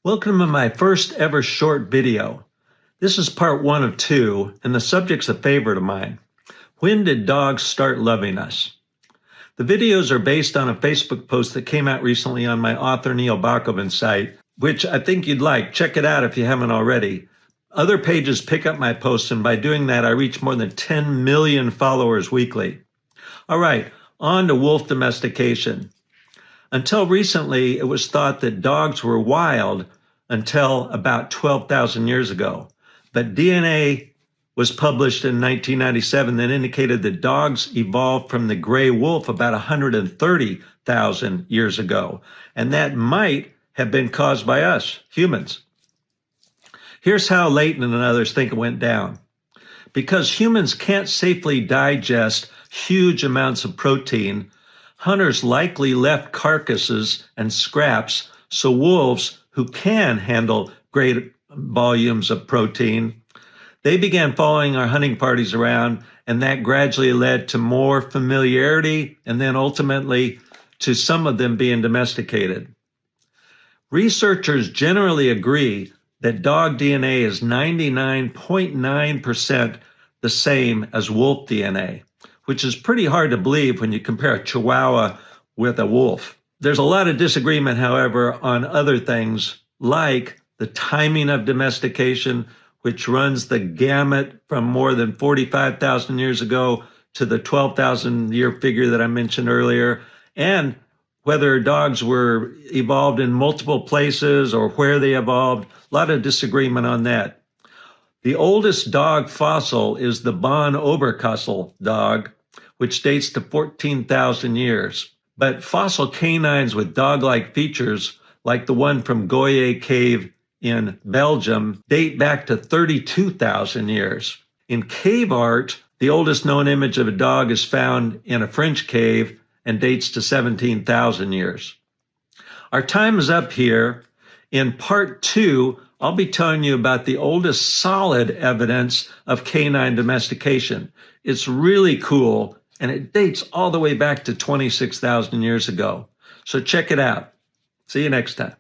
Welcome to my first ever short video. This is part 1 of 2, and the subject's a favorite of mine. When did dogs start loving us? The videos are based on a Facebook post that came out recently on my author Neil Bakoven site, which I think you'd like. Check it out if you haven't already. Other pages pick up my posts, and by doing that, I reach more than 10 million followers weekly. All right, on to wolf domestication. Until recently, it was thought that dogs were wild until about 12,000 years ago. But DNA was published in 1997 that indicated that dogs evolved from the gray wolf about 130,000 years ago. And that might have been caused by us, humans. Here's how Leighton and others think it went down. Because humans can't safely digest huge amounts of protein, hunters likely left carcasses and scraps so wolves who can handle great volumes of protein, they began following our hunting parties around, and that gradually led to more familiarity and then ultimately to some of them being domesticated. Researchers generally agree that dog DNA is 99.9% the same as wolf DNA, which is pretty hard to believe when you compare a Chihuahua with a wolf. There's a lot of disagreement, however, on other things like the timing of domestication, which runs the gamut from more than 45,000 years ago to the 12,000 year figure that I mentioned earlier, and whether dogs were evolved in multiple places or where they evolved. A lot of disagreement on that. The oldest dog fossil is the Bon Oberkassel dog, which dates to 14,000 years. But fossil canines with dog-like features, like the one from Goyer Cave in Belgium, date back to 32,000 years. In cave art, the oldest known image of a dog is found in a French cave and dates to 17,000 years. Our time is up here. In part 2, I'll be telling you about the oldest solid evidence of canine domestication. It's really cool, and it dates all the way back to 26,000 years ago. So check it out. See you next time.